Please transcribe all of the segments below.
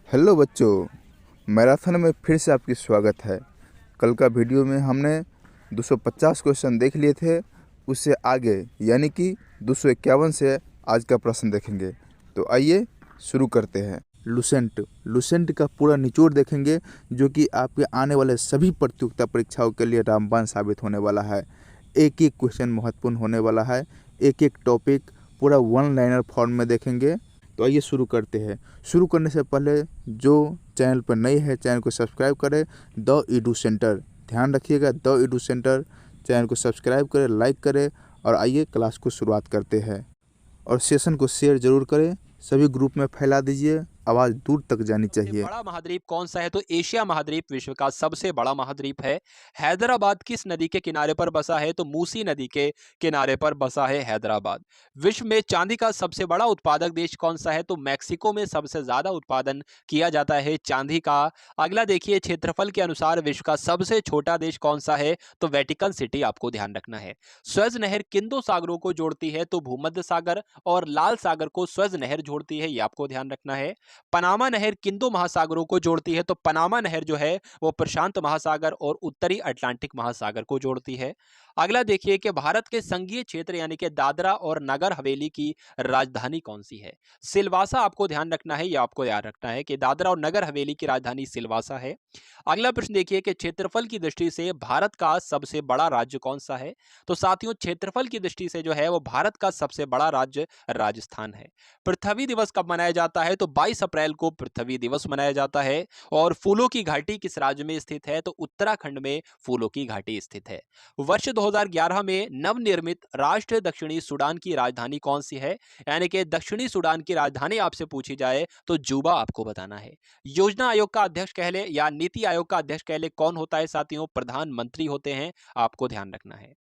Hello बच्चों, marathon में फिर से आपकी स्वागत है। कल का वीडियो में हमने 250 क्वेश्चन देख लिए थे। उससे आगे यानी कि 251 से आज का प्रश्न देखेंगे। तो आइए शुरू करते हैं। लुसेंट का पूरा निचोड़ देखेंगे, जो कि आपके आने वाले सभी प्रतियोगिता परीक्षाओं के लिए रामबाण साबित होने वाला है। एक एक क्वेश्चन महत्वपूर्ण होने वाला है। एक एक टॉपिक पूरा वन लाइनर फॉर्म में देखेंगे। तो आइए शुरू करते हैं। शुरू करने से पहले जो चैनल पर नए है, चैनल को सब्सक्राइब करें। द ईडू सेंटर, ध्यान रखिएगा, द ईडू सेंटर चैनल को सब्सक्राइब करें, लाइक करें। और आइए क्लास को शुरुआत करते हैं। और सेशन को शेयर जरूर करें, सभी ग्रुप में फैला दीजिए, आवाज़ दूर तक जानी चाहिए। बड़ा महाद्वीप कौन सा है? तो एशिया महाद्वीप विश्व का सबसे बड़ा महाद्वीप है। हैदराबाद किस नदी के किनारे पर बसा है? तो मूसी नदी के किनारे पर बसा है हैदराबाद। विश्व में चांदी का सबसे बड़ा उत्पादक देश कौन सा है? तो मैक्सिको में सबसे ज्यादा उत्पादन किया जाता है चांदी का। अगला देखिए, क्षेत्रफल के अनुसार विश्व का सबसे छोटा देश कौन सा है? तो वेटिकन सिटी आपको ध्यान रखना है। स्वेज नहर किन दो सागरों को जोड़ती है? तो भूमध्य सागर और लाल सागर को स्वेज नहर जोड़ती है, ये आपको ध्यान रखना है। पनामा नहर किन दो महासागरों को जोड़ती है? तो पनामा नहर जो है वो प्रशांत महासागर और उत्तरी अटलांटिक महासागर को जोड़ती है। अगला देखिए कि भारत के संघीय क्षेत्र यानी कि दादरा और नगर हवेली की राजधानी कौन सी है? सिलवासा आपको ध्यान रखना है, या आपको याद रखना है कि दादरा और नगर हवेली की राजधानी सिलवासा है। अगला प्रश्न देखिए कि क्षेत्रफल की दृष्टि से भारत का सबसे बड़ा राज्य कौन सा है? तो साथियों, क्षेत्रफल की दृष्टि से जो है वो भारत का सबसे बड़ा राज्य राजस्थान है। पृथ्वी दिवस कब मनाया जाता है? तो 22 अप्रैल को पृथ्वी दिवस मनाया जाता है। और फूलों की घाटी किस राज्य में स्थित है? तो उत्तराखंड में फूलों की घाटी स्थित है। वर्ष 2011 में नवनिर्मित राष्ट्र दक्षिणी सूडान की राजधानी कौन सी है? यानी कि दक्षिणी सूडान की राजधानी आपसे पूछी जाए तो जूबा आपको बताना है। योजना आयोग का अध्यक्ष कह ले या नीति आयोग का अध्यक्ष कह ले, कौन होता है साथियों? प्रधानमंत्री होते हैं, आपको ध्यान रखना है।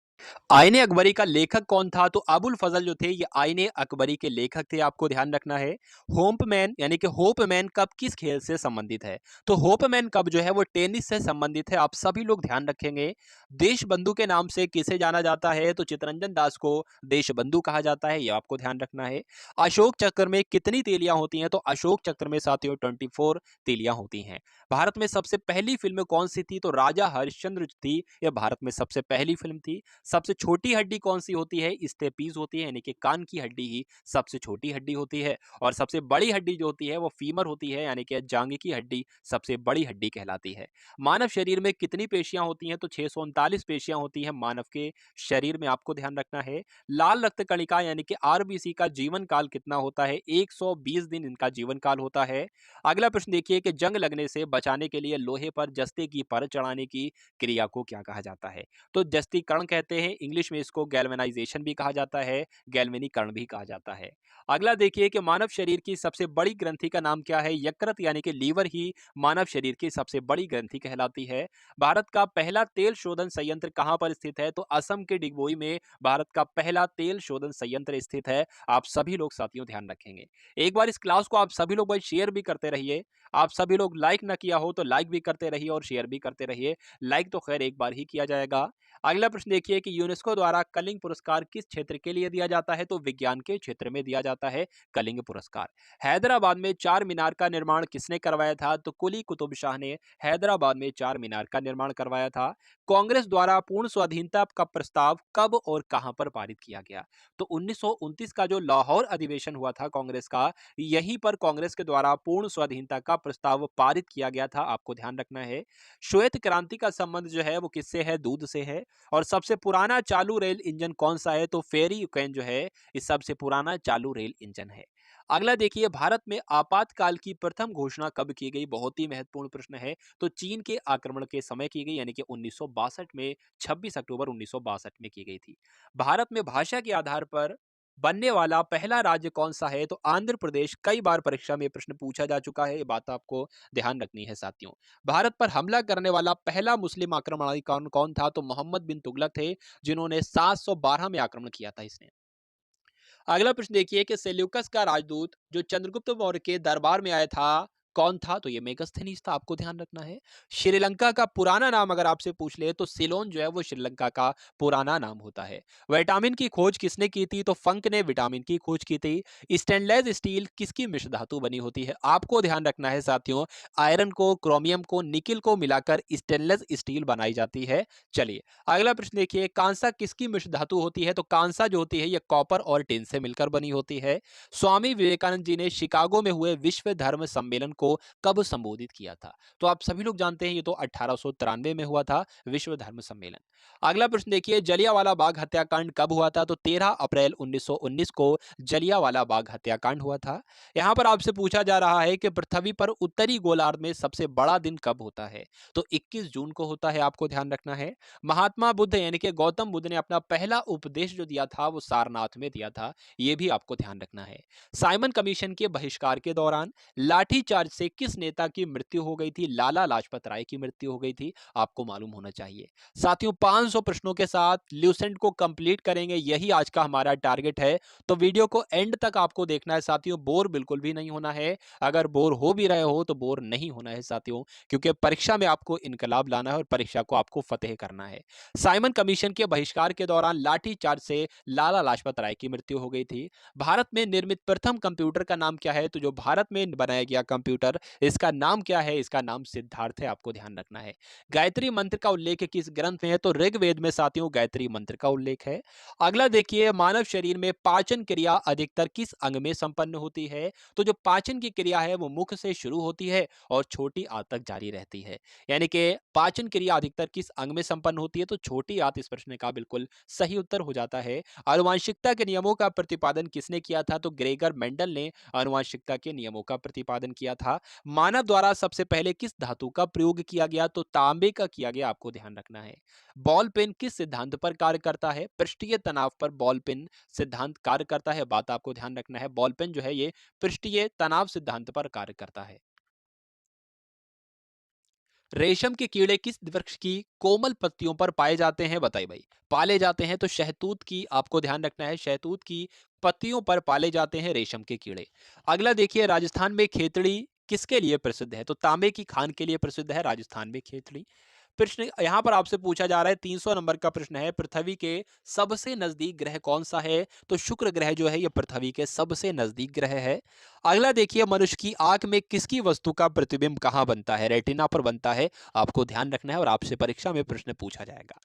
आईने अकबरी का लेखक कौन था? तो अबुल फजल जो थे ये आईने अकबरी के लेखक थे, आपको ध्यान रखना है। होपमैन यानी कि होपमैन कप किस खेल से संबंधित है? तो होपमैन कप जो है वो टेनिस से संबंधित है, आप सभी लोग ध्यान रखेंगे। देश बंधु के नाम से किसे जाना जाता है? तो चितरंजन दास को देश बंधु कहा जाता है, ये आपको ध्यान रखना है। अशोक चक्र में कितनी तीलियां होती हैं? तो अशोक चक्र में साथियों 24 तीलियां होती हैं। भारत में सबसे पहली फिल्म कौन सी थी? तो राजा हरिश्चंद्र थी, यह भारत में सबसे पहली फिल्म थी। सबसे छोटी हड्डी कौन सी होती है? स्टेपीज होती है, यानी कि कान की हड्डी ही सबसे छोटी हड्डी होती है। और सबसे बड़ी हड्डी जो होती है वो फीमर होती है, यानी कि जांघ की हड्डी सबसे बड़ी हड्डी कहलाती है। मानव शरीर में कितनी पेशियां होती हैं? तो 639 पेशियां होती हैं मानव के शरीर में, आपको ध्यान रखना है। लाल रक्त कणिका यानी कि आरबीसी का जीवन काल कितना होता है? 120 दिन इनका जीवन काल होता है। अगला प्रश्न देखिए कि जंग लगने से बचाने के लिए लोहे पर जस्ते की परत चढ़ाने की क्रिया को क्या कहा जाता है? तो जस्तीकरण कहते हैं, इंग्लिश में इसको गैल्वेनाइजेशन भी कहा जाता है, गैल्वेनीकरण भी कहा जाता है। अगला देखिए कि मानव शरीर की सबसे बड़ी ग्रंथि का नाम क्या है? यकृत यानी कि लीवर ही मानव शरीर की सबसे बड़ी ग्रंथि कहलाती है। भारत का पहला तेल शोधन संयंत्र कहां पर स्थित है? तो असम के डिगबोई में भारत का पहला तेल शोधन संयंत्र स्थित है, आप सभी लोग साथियों ध्यान रखेंगे। एक बार इस क्लास को आप सभी लोग भाई शेयर भी करते रहिए। आप सभी लोग लाइक ना किया हो तो लाइक भी करते रहिए और शेयर भी करते रहिए। लाइक तो खैर एक बार ही किया जाएगा। अगला प्रश्न देखिए कि यूनेस्को द्वारा कलिंग पुरस्कार किस क्षेत्र के लिए दिया जाता है? तो विज्ञान के क्षेत्र में दिया जाता है कलिंग पुरस्कार। हैदराबाद में चार मीनार का निर्माण किसने करवाया था? तो कुली कुतुब शाह ने हैदराबाद में चार मीनार का निर्माण करवाया था। कांग्रेस द्वारा पूर्ण स्वाधीनता का प्रस्ताव कब और कहां पर पारित किया गया? तो 1929 का जो लाहौर अधिवेशन हुआ था कांग्रेस का, यहीं पर कांग्रेस के द्वारा पूर्ण स्वाधीनता का प्रस्ताव पारित किया गया था, आपको ध्यान रखना है। श्वेत क्रांति का संबंध जो है वो किससे है? दूध से है। और सबसे पुराना चालू रेल इंजन कौन सा है? तो फेरी यूक्रेन जो है ये सबसे पुराना चालू रेल इंजन है। अगला देखिए, भारत में आपातकाल की प्रथम घोषणा कब की गई? बहुत ही महत्वपूर्ण प्रश्न है। तो चीन के आक्रमण के समय की गई, यानी कि 1962 में, 26 अक्टूबर 1962 में की गई थी। भारत में भाषा के आधार पर बनने वाला पहला राज्य कौन सा है? तो आंध्र प्रदेश। कई बार परीक्षा में प्रश्न पूछा जा चुका है, ये बात आपको ध्यान रखनी है साथियों। भारत पर हमला करने वाला पहला मुस्लिम आक्रमणकारी कौन कौन था? तो मोहम्मद बिन तुगलक थे, जिन्होंने 712 में आक्रमण किया था इसने। अगला प्रश्न देखिए कि सेल्यूकस का राजदूत जो चंद्रगुप्त मौर्य के दरबार में आया था, कौन था? तो ये मेगास्थनीज था, आपको ध्यान रखना है। श्रीलंका का पुराना नाम अगर आपसे पूछ ले तो सिलोन जो है वो श्रीलंका का पुराना नाम होता है। विटामिन की खोज किसने की थी? तो फंक ने विटामिन की खोज की थी। स्टेनलेस स्टील किसकी मिश्र धातु बनी होती है? आपको ध्यान रखना है साथियों, आयरन को, क्रोमियम को, निकिल को मिलाकर स्टेनलेस स्टील बनाई जाती है। चलिए अगला प्रश्न देखिए, कांसा किसकी मिश्र धातु होती है? तो कांसा जो होती है ये कॉपर और टिन से मिलकर बनी होती है। स्वामी विवेकानंद जी ने शिकागो में हुए विश्व धर्म सम्मेलन को कब संबोधित किया था? तो आप सभी लोग जानते हैं ये तो 1893 में हुआ था विश्व धर्म सम्मेलन। अगला प्रश्न देखिए, जलियांवाला बाग हत्याकांड कब हुआ था? तो 13 अप्रैल 1919 को जलियांवाला बाग हत्याकांड हुआ था। यहाँ पर आपसे पूछा जा रहा है कि पृथ्वी पर उत्तरी गोलार्ध में सबसे बड़ा दिन कब होता है? तो 21 जून को होता है, आपको ध्यान रखना है। महात्मा बुद्ध यानी कि गौतम बुद्ध ने अपना पहला उपदेश जो दिया था वो सारनाथ में दिया था, ये भी आपको ध्यान रखना है। साइमन कमीशन के बहिष्कार के दौरान लाठीचार्ज से किस नेता की मृत्यु हो गई थी? लाला लाजपत राय की मृत्यु हो गई थी, आपको मालूम होना चाहिए। साथियों 500 प्रश्नों के साथ ल्यूसेंट को कंप्लीट करेंगे, यही आज का हमारा टारगेट है। तो वीडियो को एंड तक आपको देखना है साथियों, बोर बिल्कुल भी नहीं होना है। अगर बोर हो भी रहे हो तो बोर नहीं होना है साथियों, क्योंकि परीक्षा में आपको इनकलाब लाना है और परीक्षा को आपको फतेह करना है। साइमन कमीशन के बहिष्कार के दौरान लाठीचार्ज से लाला लाजपत राय की मृत्यु हो गई थी। भारत में निर्मित प्रथम कंप्यूटर का नाम क्या है? तो जो भारत में बनाया गया कंप्यूटर, इसका नाम क्या है? इसका नाम सिद्धार्थ है, आपको ध्यान रखना है। गायत्री मंत्र का उल्लेख किस ग्रंथ में है? तो ऋग्वेद में साथियों गायत्री मंत्र का उल्लेख है। अगला देखिए, मानव शरीर में पाचन क्रिया अधिकतर किस अंग में संपन्न होती है? तो जो पाचन की क्रिया है वो मुख से शुरू होती है और छोटी आंत तक जारी रहती है। यानी कि पाचन क्रिया अधिकतर किस अंग में संपन्न होती है? तो छोटी आंत इस प्रश्न का बिल्कुल सही उत्तर हो जाता है। आनुवंशिकता के नियमों का प्रतिपादन किसने किया था? तो ग्रेगर मेंडल ने आनुवंशिकता के नियमों का प्रतिपादन किया था। मानव द्वारा सबसे पहले किस धातु का प्रयोग किया गया? तो तांबे का किया गया, आपको ध्यान रखना है। बॉल पेन किस सिद्धांत पर कार्य करता है? पृष्ठीय तनाव पर बॉल पेन सिद्धांत कार्य करता है, बात आपको ध्यान रखना है। बॉल पेन जो है ये पृष्ठीय तनाव सिद्धांत पर कार्य करता है। रेशम के कीड़े किस वृक्ष की कोमल पत्तियों पर पाए जाते हैं? बताइए भाई। पाले जाते हैं तो शहतूत की, आपको ध्यान रखना है, शहतूत की पत्तियों पर पाले जाते हैं रेशम के कीड़े। अगला देखिए, राजस्थान में खेतड़ी किसके लिए प्रसिद्ध है? तो तांबे की खान के लिए प्रसिद्ध है राजस्थान में खेतड़ी। प्रश्न यहाँ पर आपसे पूछा जा रहा है, 300 नंबर का प्रश्न है, पृथ्वी के सबसे नजदीक ग्रह कौन सा है? तो शुक्र ग्रह जो है ये पृथ्वी के सबसे नजदीक ग्रह है। अगला देखिए, मनुष्य की आंख में किसकी वस्तु का प्रतिबिंब कहाँ बनता है? रेटिना पर बनता है, आपको ध्यान रखना है और आपसे परीक्षा में प्रश्न पूछा जाएगा।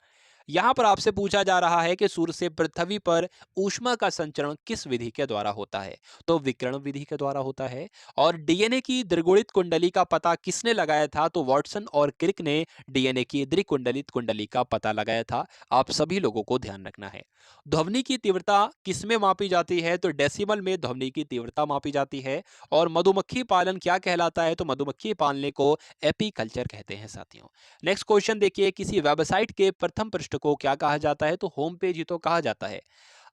यहां पर आपसे पूछा जा रहा है कि सूर्य से पृथ्वी पर ऊष्मा का संचरण किस विधि के द्वारा होता है? तो विकिरण विधि के द्वारा होता है। और डीएनए की द्विगुणित कुंडली का पता किसने लगाया था? तो वॉटसन और क्रिक ने डीएनए की द्विकुंडलित कुंडली का पता लगाया था, आप सभी लोगों को ध्यान रखना है। ध्वनि की तीव्रता किसमें मापी जाती है? तो डेसिबल में ध्वनि की तीव्रता मापी जाती है। और मधुमक्खी पालन क्या कहलाता है? तो मधुमक्खी पालने को एपीकल्चर कहते हैं साथियों। नेक्स्ट क्वेश्चन देखिए, किसी वेबसाइट के प्रथम पृष्ठ को क्या कहा जाता है? तो होम पेज ही तो कहा जाता है।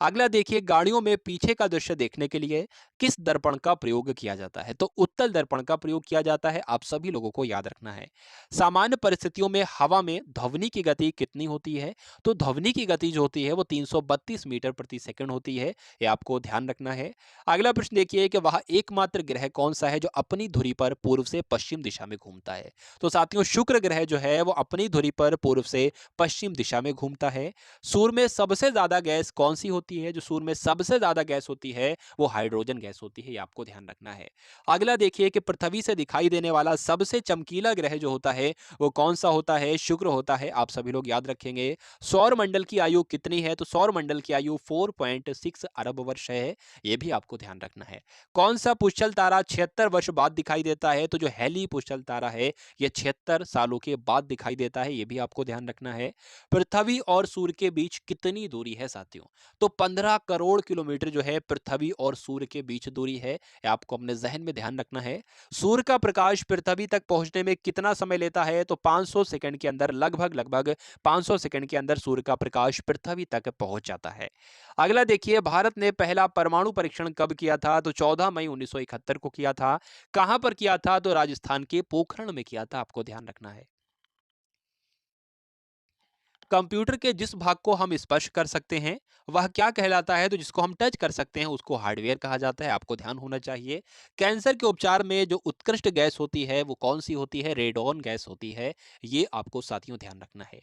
अगला देखिए, गाड़ियों में पीछे का दृश्य देखने के लिए किस दर्पण का प्रयोग किया जाता है? तो उत्तल दर्पण का प्रयोग किया जाता है, आप सभी लोगों को याद रखना है। सामान्य परिस्थितियों में हवा में ध्वनि की गति कितनी होती है? तो ध्वनि की गति जो होती है वो 332 मीटर प्रति सेकंड होती है, ये आपको ध्यान रखना है। अगला प्रश्न देखिए कि वह एकमात्र ग्रह कौन सा है जो अपनी धुरी पर पूर्व से पश्चिम दिशा में घूमता है? तो साथियों शुक्र ग्रह जो है वो अपनी धुरी पर पूर्व से पश्चिम दिशा में घूमता है। सूर्य में सबसे ज्यादा गैस कौन सी होती है? जो सूर्य में सबसे ज्यादा गैस होती है वो हाइड्रोजन गैस होती है, ये आपको ध्यान रखना है। अगला देखिए कि पृथ्वी से दिखाई देने वाला सबसे चमकीला ग्रह जो होता है वो कौन सा होता है? शुक्र होता है, आप सभी लोग याद रखेंगे। सौर मंडल की आयु कितनी है? तो सौर मंडल की आयु 4.6 अरब वर्ष है, ये भी आपको ध्यान रखना है। कौन सा पुष्कल तारा 76 वर्ष बाद दिखाई देता है? तो जो हेली पुष्कल तारा है ये 76 सालों के बाद दिखाई देता है, ये भी आपको ध्यान रखना है। पृथ्वी और सूर्य के बीच कितनी दूरी है साथियों? तो 15 करोड़ किलोमीटर जो है पृथ्वी और सूर्य के बीच दूरी है, ये आपको अपने जहन में ध्यान रखना है। सूर्य का प्रकाश पृथ्वी तक पहुंचने में कितना समय लेता है? तो 500 सेकंड के अंदर, लगभग 500 सेकंड के अंदर सूर्य का प्रकाश पृथ्वी तक पहुंच जाता है। अगला देखिए, भारत ने पहला परमाणु परीक्षण कब किया था? तो 14 मई 1971 को किया था। कहां पर किया था? तो राजस्थान के पोखरण में किया था, आपको ध्यान रखना है। कंप्यूटर के जिस भाग को हम स्पर्श कर सकते हैं वह क्या कहलाता है? तो जिसको हम टच कर सकते हैं उसको हार्डवेयर कहा जाता है, आपको ध्यान होना चाहिए। कैंसर के उपचार में जो उत्कृष्ट गैस होती है वो कौन सी होती है? रेडॉन गैस होती है, ये आपको साथियों ध्यान रखना है।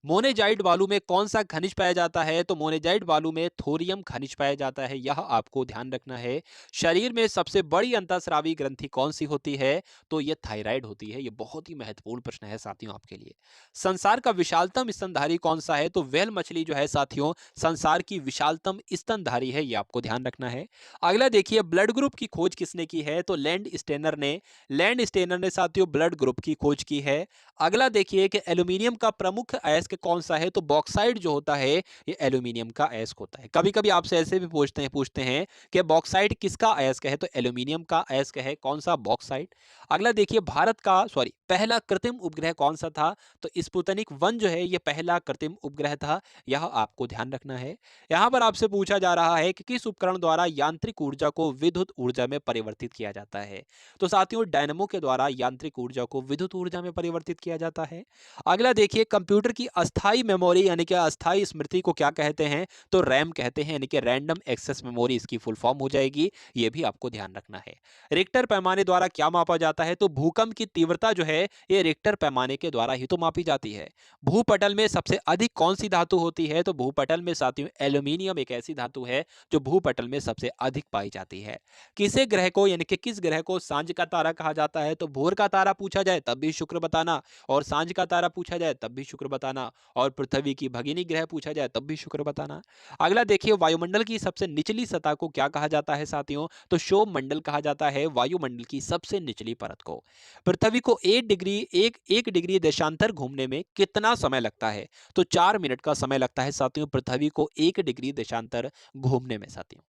मोनेजाइट बालू में कौन सा खनिज पाया जाता है? तो मोनेजाइट बालू में थोरियम खनिज पाया जाता है, यह आपको ध्यान रखना है। शरीर में सबसे बड़ी अंतःस्रावी ग्रंथि कौन सी होती है? तो यह थायराइड होती है। यह बहुत ही महत्वपूर्ण प्रश्न है साथियों आपके लिए। संसार का विशालतम स्तनधारी कौन सा है? तो व्हेल मछली जो है साथियों संसार की विशालतम स्तनधारी है, यह आपको ध्यान रखना है। अगला देखिए, ब्लड ग्रुप की खोज किसने की है? तो लैंड स्टेनर ने साथियों ब्लड ग्रुप की खोज की है। अगला देखिए कि एल्यूमिनियम का प्रमुख अयस्क कौन सा है? तो बॉक्साइट जो होता है ये एल्यूमिनियम का अयस्क होता है। कभी कभी आपसे ऐसे भी पूछते हैं कि बॉक्साइट किसका अयस्क है? तो एल्यूमिनियम का अयस्क है। कौन सा? बॉक्साइट। अगला देखिए, भारत का पहला कृत्रिम उपग्रह कौन सा था? तो स्पुतनिक 1 जो है ये पहला कृत्रिम उपग्रह था, यह आपको ध्यान रखना है। यहाँ पर आपसे पूछा जा रहा है कि किस उपकरण द्वारा यांत्रिक ऊर्जा को विद्युत ऊर्जा में परिवर्तित किया जाता है? तो साथियों डायनेमो के द्वारा यांत्रिक ऊर्जा को विद्युत ऊर्जा में परिवर्तित किया जाता है। अगला देखिए, कंप्यूटर की अस्थाई मेमोरी यानी कि अस्थाई स्मृति को क्या कहते हैं? तो रैम कहते हैं, यानी कि रैंडम एक्सेस मेमोरी इसकी फुल फॉर्म हो जाएगी। ये भी आपको ध्यान रखना है। रिक्टर पैमाने द्वारा क्या मापा जाता है? तो भूकंप की तीव्रता जो है ये रिक्टर पैमाने के द्वारा ही तो मापी जाती है। भूपटल में सबसे अधिक कौन सी धातु होती है? तो भूपटल में साथियों एल्यूमिनियम एक ऐसी धातु है जो भूपटल में सबसे अधिक पाई जाती है। किसे ग्रह को यानी कि किस ग्रह को सांझ का तारा कहा जाता है? तो भोर का तारा पूछा जाए तब भी शुक्र बताना, और सांझ का तारा पूछा जाए तब भी शुक्र बताना, और पृथ्वी की भगिनी ग्रह पूछा जाए तब भी शुक्र बताना। अगला देखिए, वायुमंडल की सबसे निचली सतह को क्या कहा जाता है साथियों? तो क्षोभ मंडल कहा जाता है वायुमंडल की सबसे निचली परत को। पृथ्वी को 1 डिग्री देशांतर घूमने में कितना समय लगता है? तो 4 मिनट का समय लगता है साथियों पृथ्वी को 1 डिग्री देशांतर घूमने में साथियों।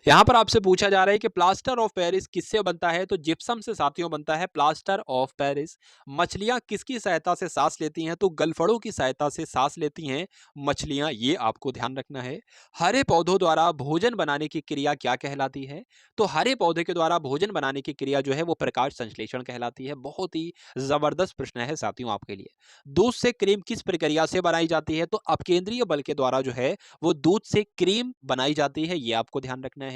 यहाँ पर आपसे पूछा जा रहा है कि प्लास्टर ऑफ पेरिस किससे बनता है? तो जिप्सम से साथियों बनता है प्लास्टर ऑफ पेरिस। मछलियां किसकी सहायता से सांस लेती हैं? तो गलफड़ों की सहायता से सांस लेती हैं मछलियां, ये आपको ध्यान रखना है। हरे पौधों द्वारा भोजन बनाने की क्रिया क्या कहलाती है? तो हरे पौधे के द्वारा भोजन बनाने की क्रिया जो है वो प्रकाश संश्लेषण कहलाती है। बहुत ही जबरदस्त प्रश्न है साथियों आपके लिए। दूध से क्रीम किस प्रक्रिया से बनाई जाती है? तो अपकेंद्रीय बल के द्वारा जो है वो दूध से क्रीम बनाई जाती है, ये आपको ध्यान रखना है।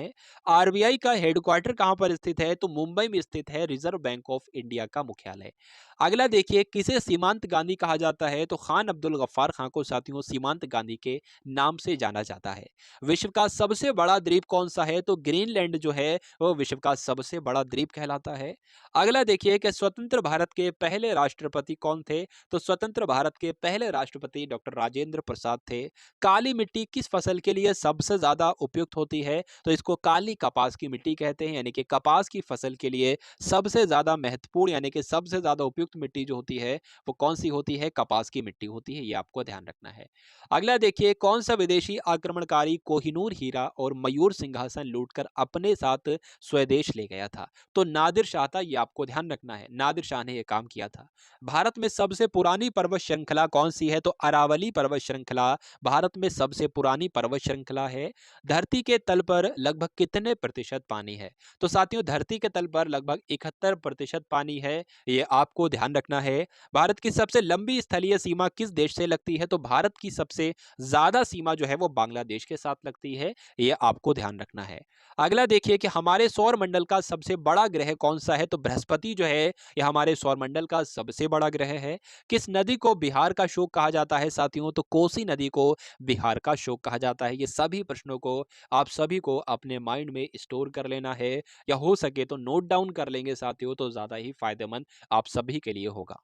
आरबीआई का हेडक्वार्टर कहां पर स्थित है? तो मुंबई में स्थित है रिजर्व बैंक ऑफ इंडिया का मुख्यालय। अगला देखिए, किसे सीमांत गांधी कहा जाता है? तो खान अब्दुल गफ्फार खान को साथियों सीमांत गांधी के नाम से जाना जाता है। विश्व का सबसे बड़ा द्वीप कौन सा है? तो ग्रीनलैंड जो है वो विश्व का सबसे बड़ा द्वीप कहलाता है। अगला देखिए कि स्वतंत्र भारत के पहले राष्ट्रपति कौन थे? तो स्वतंत्र भारत के पहले राष्ट्रपति डॉक्टर राजेंद्र प्रसाद थे। काली मिट्टी किस फसल के लिए सबसे ज्यादा उपयुक्त होती है? तो इसको काली कपास की मिट्टी कहते हैं, यानी कि कपास की फसल के लिए सबसे ज्यादा महत्वपूर्ण यानी कि सबसे ज्यादा उपयुक्त मिट्टी जो होती है वो कौन सी होती है? कपास की मिट्टी होती है, ये आपको ध्यान रखना है। अगला देखिए, कौन सा विदेशी आक्रमणकारी कोहिनूर हीरा और मयूर सिंहासन लूटकर अपने साथ स्वदेश ले गया था? तो नादिर शाह था, ये आपको ध्यान रखना है। नादिर शाह ने यह काम किया था। भारत में सबसे पुरानी पर्वत श्रृंखला कौन सी है? तो अरावली पर्वत श्रृंखला भारत में सबसे पुरानी पर्वत श्रृंखला है। धरती के तल पर लगभग कितने प्रतिशत पानी है? तो साथियों धरती के तल पर लगभग 71% पानी है, ये आपको ध्यान रखना है। भारत की सबसे लंबी स्थलीय सीमा किस देश से लगती है? तो भारत की सबसे ज्यादा सीमा जो है वो बांग्लादेश के साथ लगती है, ये आपको ध्यान रखना है। अगला देखिए कि हमारे सौर मंडल का सबसे बड़ा ग्रह कौन सा है? तो बृहस्पति जो है ये हमारे सौर मंडल का सबसे बड़ा ग्रह है। किस नदी को बिहार का शोक कहा जाता है साथियों? तो कोसी नदी को बिहार का शोक कहा जाता है। ये सभी प्रश्नों को आप सभी को अपने माइंड में स्टोर कर लेना है, या हो सके तो नोट डाउन कर लेंगे साथियों, तो ज्यादा ही फायदेमंद आप सभी के लिए होगा।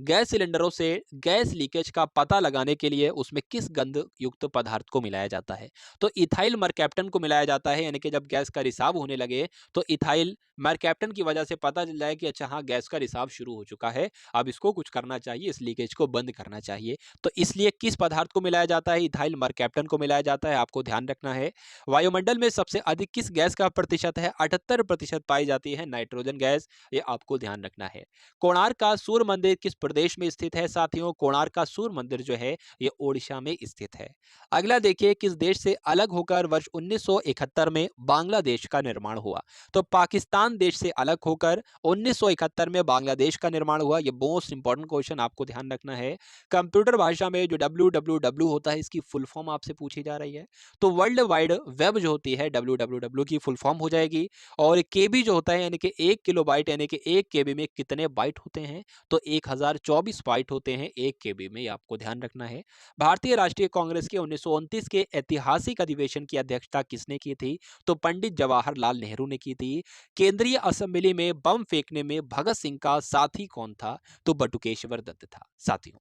गैस सिलेंडरों से गैस लीकेज का पता लगाने के लिए उसमें किस गंध युक्त पदार्थ को मिलाया जाता है? तो इथाइल मरकैप्टन को मिलाया जाता है, यानी कि जब गैस का रिसाव होने लगे तो इथाइल मरकैप्टन की वजह से पता चल जाए कि अच्छा हाँ गैस का रिसाव शुरू हो चुका है, अब इसको कुछ करना चाहिए, इस लीकेज को बंद करना चाहिए। तो इसलिए किस पदार्थ को मिलाया जाता है? इथाइल मरकैप्टन को मिलाया जाता है, आपको ध्यान रखना है। वायुमंडल में सबसे अधिक किस गैस का प्रतिशत है? 78% पाई जाती है नाइट्रोजन गैस, ये आपको ध्यान रखना है। कोणार्क का सूर्य मंदिर किस प्रदेश में स्थित है साथियों। कोणार्क का सूर्य मंदिर जो है ये ओडिशा में स्थित है। अगला देखिए, किस देश से अलग होकर वर्ष 1971 में बांग्लादेश का निर्माण हुआ? तो पाकिस्तान देश से अलग होकर 1971 में बांग्लादेश का निर्माण हुआ। ये मोस्ट इंपॉर्टेंट क्वेश्चन आपको ध्यान रखना है। कंप्यूटर भाषा में जो www होता है, इसकी फुल फॉर्म आपसे पूछी जा रही है। तो वर्ल्ड वाइड वेब जो होती है, www की फुल फॉर्म हो जाएगी। और केबी जो होता है, यानी कि 1 किलोबाइट, यानी कि 1 केबी में कितने बाइट होते हैं? तो 1024 बाइट होते हैं 1 केबी में, ये आपको ध्यान रखना है। भारतीय राष्ट्रीय कांग्रेस के 1929 के ऐतिहासिक अधिवेशन की अध्यक्षता किसने की थी? तो पंडित जवाहरलाल नेहरू ने की थी। केंद्रीय असेंबली में बम फेंकने में भगत सिंह का साथी कौन था? तो बटुकेश्वर दत्त था साथियों।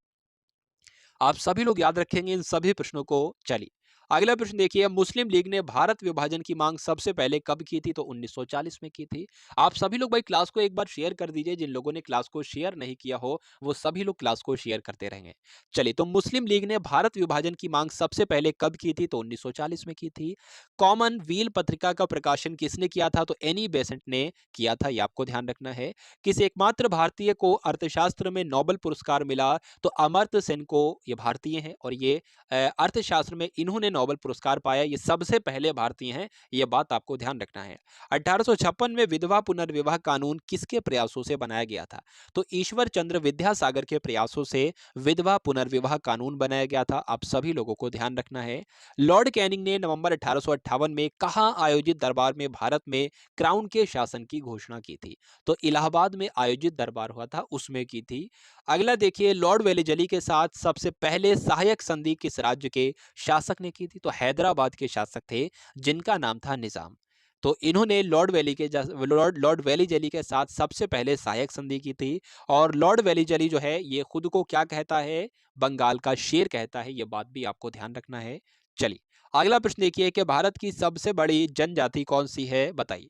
आप सभी लोग याद रखेंगे इन सभी प्रश्नों को। चलिए अगला प्रश्न देखिए, मुस्लिम लीग ने भारत विभाजन की मांग सबसे पहले कब की थी? तो 1940 में की थी। आप सभी लोग भाई क्लास को एक बार शेयर कर दीजिए। जिन लोगों ने क्लास को शेयर नहीं किया हो वो सभी लोग क्लास को शेयर करते रहेंगे। चलिए, तो मुस्लिम लीग ने भारत विभाजन की मांग सबसे पहले कब की थी? तो 1940 में की थी। कॉमन व्हील पत्रिका का प्रकाशन किसने किया था? तो एनी बेसेंट ने किया था, ये आपको ध्यान रखना है। किस एकमात्र भारतीय को अर्थशास्त्र में नोबेल पुरस्कार मिला? तो अमर्त्य सेन को, ये भारतीय हैं और ये अर्थशास्त्र में इन्होंने नोबेल पुरस्कार पाया। ये सबसे पहले भारतीय हैं, ये बात आपको ध्यान रखना है। 1856 में विधवा पुनर्विवाह कानून किसके प्रयासों से बनाया गया था? तो ईश्वर चंद्र विद्यासागर के प्रयासों से विधवा पुनर्विवाह कानून बनाया गया था। आप सभी लोगों को ध्यान रखना है। लॉर्ड कैनिंग ने नवंबर 1858 में कहाँ आयोजित दरबार में भारत में क्राउन के शासन की घोषणा की थी? तो इलाहाबाद में आयोजित दरबार हुआ था, उसमें की थी। अगला देखिए, लॉर्ड वेलेजली के साथ सबसे पहले सहायक संधि किस राज्य के शासक ने की थी? तो हैदराबाद के शासक थे जिनका नाम था निजाम। तो इन्होंने लॉर्ड वेलीजली के साथ सबसे पहले सहायक संधि की थी। और लॉर्ड वेलीजली जो है ये खुद को क्या कहता है? बंगाल का शेर कहता है, ये बात भी आपको ध्यान रखना है। चलिए अगला प्रश्न देखिए कि भारत की सबसे बड़ी जनजाति कौन सी है? बताइए।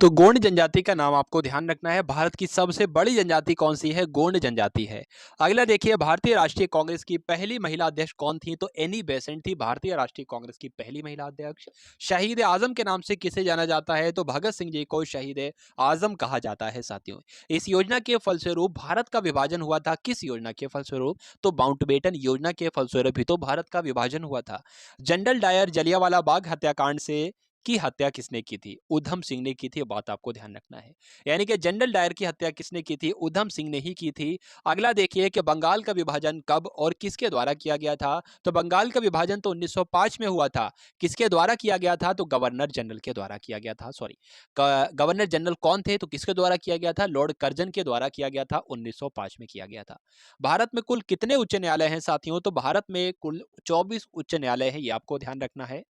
तो गोंड जनजाति का नाम आपको ध्यान रखना है। भारत की सबसे बड़ी जनजाति कौन सी है? गोंड जनजाति है। अगला देखिए, भारतीय राष्ट्रीय कांग्रेस की पहली महिला अध्यक्ष कौन थी? तो एनी बेसेंट थी भारतीय राष्ट्रीय कांग्रेस की पहली महिला अध्यक्ष। शहीद आजम के नाम से किसे जाना जाता है? तो भगत सिंह जी को शहीद आजम कहा जाता है साथियों। इस योजना के फलस्वरूप भारत का विभाजन हुआ था। किस योजना के फलस्वरूप? तो माउंटबेटन योजना के फलस्वरूप ही तो भारत का विभाजन हुआ था। जनरल डायर जलियांवाला बाग हत्याकांड से की हत्या किसने की थी? उधम सिंह ने की थी, बात आपको ध्यान रखना है। यानी कि जनरल डायर की हत्या किसने की थी? उधम सिंह ने ही की थी। अगला देखिए कि बंगाल का विभाजन कब और किसके द्वारा किया गया था? तो बंगाल का विभाजन तो 1905 में हुआ था। किसके द्वारा किया गया था? तो गवर्नर जनरल के द्वारा किया गया था। सॉरी, गवर्नर जनरल कौन थे? तो किसके द्वारा किया गया था? लॉर्ड कर्जन के द्वारा किया गया था। 1905 में किया गया था। भारत में कुल कितने उच्च न्यायालय हैं साथियों? तो भारत में कुल 24 उच्च न्यायालय है, ये आपको ध्यान रखना है।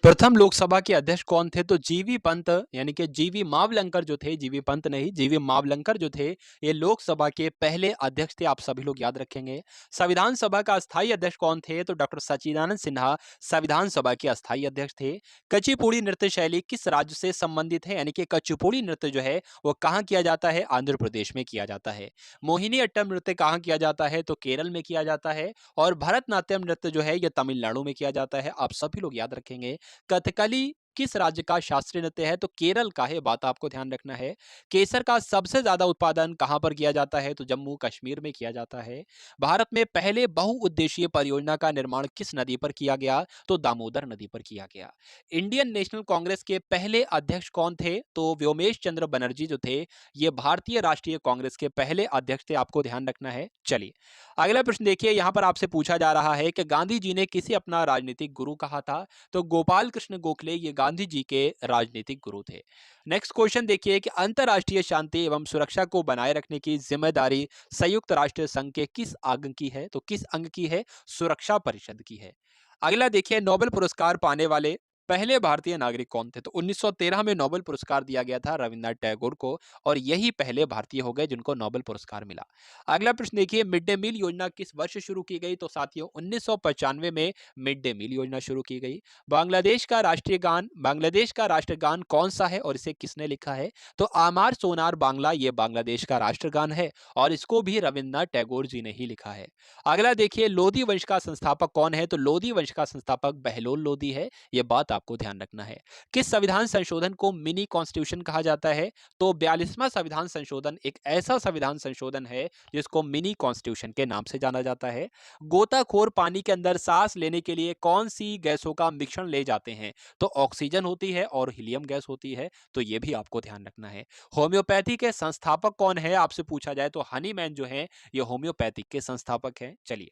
प्रथम लोकसभा के अध्यक्ष कौन थे? तो जीवी पंत, यानी कि जीवी मावलंकर जो थे, जीवी पंत नहीं, जीवी मावलंकर जो थे, ये लोकसभा के पहले अध्यक्ष थे। आप सभी लोग याद रखेंगे। संविधान सभा का अस्थायी अध्यक्ष कौन थे? तो डॉक्टर सच्चिदानंद सिन्हा संविधान सभा के अस्थायी अध्यक्ष थे। कुचिपुड़ी नृत्य शैली किस राज्य से संबंधित है? यानी कि कुचिपुड़ी नृत्य जो है वो कहाँ किया जाता है? आंध्र प्रदेश में किया जाता है। मोहिनी अट्टम नृत्य कहाँ किया जाता है? तो केरल में किया जाता है। और भरतनाट्यम नृत्य जो है ये तमिलनाडु में किया जाता है। आप सभी लोग याद रखेंगे। कथकली किस राज्य का शास्त्रीय नृत्य है? तो केरल का है, बात आपको ध्यान रखना है। केसर का सबसे ज्यादा उत्पादन कहां पर किया जाता है? तो जम्मू कश्मीर में किया जाता है। भारत में पहले बहुउद्देशीय परियोजना का निर्माण किस नदी पर किया गया? तो दामोदर नदी पर किया गया। इंडियन नेशनल कांग्रेस के पहले अध्यक्ष कौन थे? तो व्योमेश चंद्र बनर्जी जो थे, ये भारतीय राष्ट्रीय कांग्रेस के पहले अध्यक्ष थे, आपको ध्यान रखना है। चलिए अगला प्रश्न देखिए, यहां पर आपसे पूछा जा रहा है कि गांधी जी ने किसे अपना राजनीतिक गुरु कहा था? तो गोपाल कृष्ण गोखले ये गांधी जी के राजनीतिक गुरु थे। नेक्स्ट क्वेश्चन देखिए कि अंतरराष्ट्रीय शांति एवं सुरक्षा को बनाए रखने की जिम्मेदारी संयुक्त राष्ट्र संघ के किस अंग की है? तो किस अंग की है? सुरक्षा परिषद की है। अगला देखिए, नोबेल पुरस्कार पाने वाले पहले भारतीय नागरिक कौन थे? तो 1913 में नोबेल पुरस्कार दिया गया था रविन्द्रनाथ टैगोर को, और यही पहले भारतीय हो गए जिनको नोबेल पुरस्कार मिला। अगला प्रश्न देखिए, मिड डे मील योजना किस वर्ष शुरू की गई? तो साथियों 1995 में मिड डे मील योजना शुरू की गई। बांग्लादेश का राष्ट्रगान कौन सा है और इसे किसने लिखा है? तो आमार सोनार बांग्ला ये बांग्लादेश का राष्ट्रगान है और इसको भी रविन्द्रनाथ टैगोर जी ने ही लिखा है। अगला देखिए, लोधी वंश का संस्थापक कौन है? तो लोधी वंश का संस्थापक बहलोल लोधी है, ये बात आपको ध्यान रखना है। किस संविधान संशोधन को मिनी कॉन्स्टिट्यूशन कहा जाता है? तो 42वां संविधान संशोधन एक ऐसा संविधान संशोधन है जिसको मिनी कॉन्स्टिट्यूशन के नाम से जाना जाता है। गोताखोर पानी के अंदर सांस लेने के लिए कौन सी गैसों का मिश्रण ले जाते हैं? तो ऑक्सीजन होती है और हीलियम गैस होती है, तो ये भी आपको ध्यान रखना है। होम्योपैथी के संस्थापक कौन है आपसे पूछा जाए तो हनीमैन जो है ये होम्योपैथिक के संस्थापक हैं। चलिए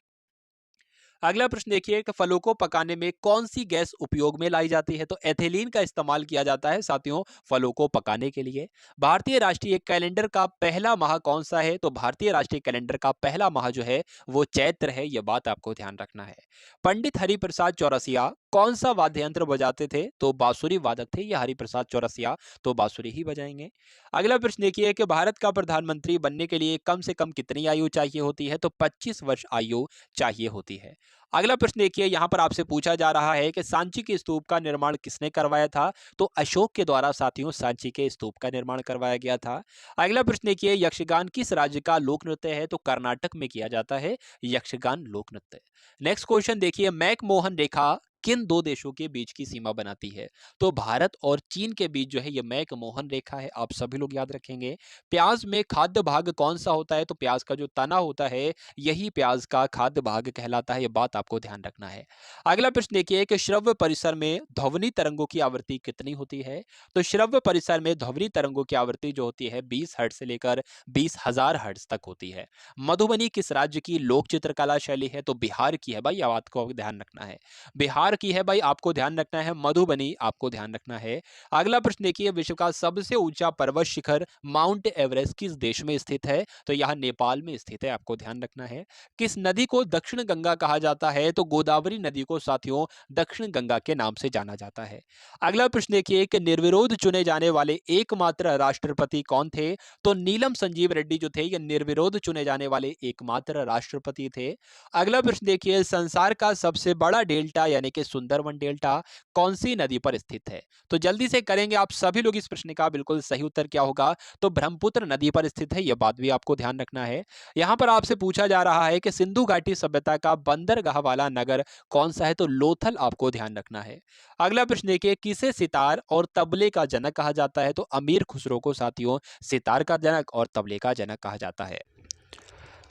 अगला प्रश्न देखिए कि फलों को पकाने में कौन सी गैस उपयोग में लाई जाती है? तो एथिलीन का इस्तेमाल किया जाता है साथियों फलों को पकाने के लिए। भारतीय राष्ट्रीय कैलेंडर का पहला माह कौन सा है? तो भारतीय राष्ट्रीय कैलेंडर का पहला माह जो है वो चैत्र है, यह बात आपको ध्यान रखना है। पंडित हरिप्रसाद चौरसिया कौन सा वाद्य यंत्र बजाते थे? तो बांसुरी वादक थे ये हरिप्रसाद चौरसिया, तो बांसुरी ही बजाएंगे। अगला प्रश्न देखिए कि भारत का प्रधानमंत्री बनने के लिए कम से कम कितनी आयु चाहिए होती है? तो 25 वर्ष आयु चाहिए होती है। अगला प्रश्न देखिए यहाँ पर आपसे पूछा जा रहा है कि सांची के स्तूप का निर्माण किसने करवाया था? तो अशोक के द्वारा साथियों सांची के स्तूप का निर्माण करवाया गया था। अगला प्रश्न देखिए यक्षगान किस राज्य का लोक नृत्य है? तो कर्नाटक में किया जाता है यक्षगान लोक नृत्य। नेक्स्ट क्वेश्चन देखिए मैकमोहन रेखा किन दो देशों के बीच की सीमा बनाती है? तो भारत और चीन के बीच जो है ये मैकमोहन रेखा है, आप सभी लोग याद रखेंगे। प्याज में खाद्य भाग कौन सा होता है? तो प्याज का जो तना होता है यही प्याज का खाद्य भाग कहलाता है, ये बात आपको ध्यान रखना है। अगला प्रश्न देखिए कि श्रव्य परिसर में ध्वनि तरंगों की आवृत्ति कितनी होती है? तो श्रव्य परिसर में ध्वनि तरंगों की आवृत्ति जो होती है 20 हर्ट्ज से लेकर 20,000 हर्ट्ज तक होती है। मधुबनी किस राज्य की लोक चित्रकला शैली है? तो बिहार की है भाई, यह बात को ध्यान रखना है। बिहार की है भाई, आपको ध्यान रखना है। मधुबनी आपको ध्यान रखना है। अगला प्रश्न देखिए विश्व का सबसे ऊंचा पर्वत शिखर माउंट एवरेस्ट किस देश में स्थित है? तो यह नेपाल में स्थित है, आपको ध्यान रखना है। किस नदी को दक्षिण गंगा कहा जाता है? तो गोदावरी नदी को साथियों दक्षिण गंगा के नाम से जाना जाता है। अगला प्रश्न देखिए कि निर्विरोध चुने जाने वाले एकमात्र राष्ट्रपति कौन थे? तो नीलम संजीव रेड्डी जो थे ये निर्विरोध चुने जाने वाले एकमात्र राष्ट्रपति थे। अगला प्रश्न देखिए संसार का सबसे बड़ा डेल्टा यानी कि सुंदरवन डेल्टा कौन सी नदी पर स्थित है? तो जल्दी से करेंगे आप सभी लोग इस प्रश्न का, बिल्कुल सही उत्तर क्या होगा? तो ब्रह्मपुत्र नदी पर स्थित है, यह बात भी आपको ध्यान रखना है। यहाँ पर आपसे पूछा जा रहा है कि सिंधु घाटी सभ्यता का बंदरगाह वाला नगर कौन सा है? तो लोथल आपको ध्यान रखना है। अगला प्रश्न देखिए किसे सितार और तबले का जनक कहा जाता है? तो अमीर खुसरो को साथियों सितार का जनक और तबले का जनक कहा जाता है।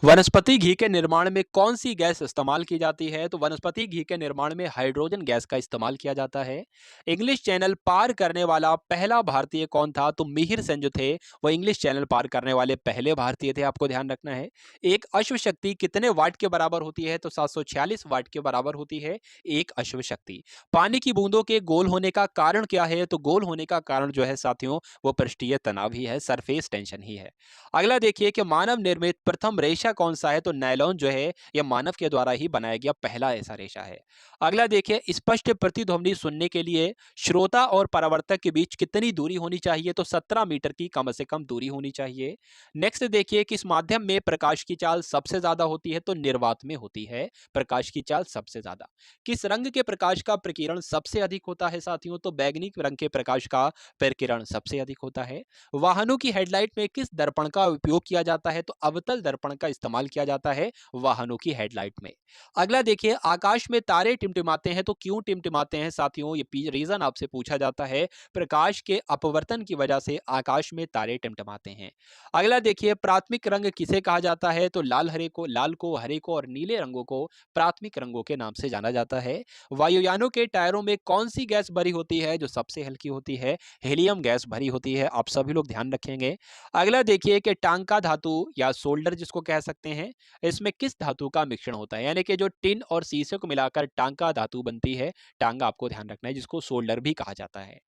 वनस्पति घी के निर्माण में कौन सी गैस इस्तेमाल की जाती है? तो वनस्पति घी के निर्माण में हाइड्रोजन गैस का इस्तेमाल किया जाता है। इंग्लिश चैनल पार करने वाला पहला भारतीय कौन था? तो मिहिर सेन जो थे वो इंग्लिश चैनल पार करने वाले पहले भारतीय थे, आपको ध्यान रखना है। एक अश्व शक्ति कितने वाट के बराबर होती है? तो 746 वाट के बराबर होती है एक अश्व शक्ति। पानी की बूंदों के गोल होने का कारण क्या है? तो गोल होने का कारण जो है साथियों वो पृष्ठीय तनाव ही है, सरफेस टेंशन ही है। अगला देखिए कि मानव निर्मित प्रथम रेशा कौन सा है? तो नायलॉन जो है यह मानव के द्वारा ही बनाया गया पहला ऐसा रेशा है। अगला देखिए स्पष्ट प्रतिध्वनि सुनने के लिए श्रोता और परावर्तक के बीच कितनी दूरी होनी चाहिए? तो 17 मीटर की कम से कम दूरी होनी चाहिए। नेक्स्ट देखिए किस माध्यम में प्रकाश की चाल सबसे ज्यादा होती है? तो निर्वात में होती है प्रकाश की चाल सबसे ज्यादा। किस रंग के प्रकाश का प्रकीर्णन सबसे अधिक होता है साथियों? तो बैगनी रंग के प्रकाश का प्रकीर्णन सबसे अधिक होता है। वाहनों की हेडलाइट में किस दर्पण का उपयोग किया जाता है? तो अवतल दर्पण का इस्तेमाल किया जाता है वाहनों की हेडलाइट में। अगला देखिए आकाश में तारे टिमटिमाते हैं तो क्यों टिमटिमाते हैं साथियों? ये रीजन आपसे पूछा जाता है। प्रकाश के अपवर्तन की वजह से आकाश में तारे टिमटिमाते हैं। अगला देखिए प्राथमिक रंग किसे कहा जाता है? तो लाल को हरे को और नीले रंगों को प्राथमिक रंगों के नाम से जाना जाता है। वायुयानों के टायरों में कौन सी गैस भरी होती है जो सबसे हल्की होती है? हीलियम गैस भरी होती है, आप सभी लोग ध्यान रखेंगे। अगला देखिए कि टांका धातु या सोल्डर जिसको कह सकते हैं, इसमें किस धातु का मिश्रण होता है? यानी कि जो टिन और शीशे को मिलाकर टांका धातु बनती है, टांगा आपको ध्यान रखना है जिसको सोल्डर भी कहा जाता है।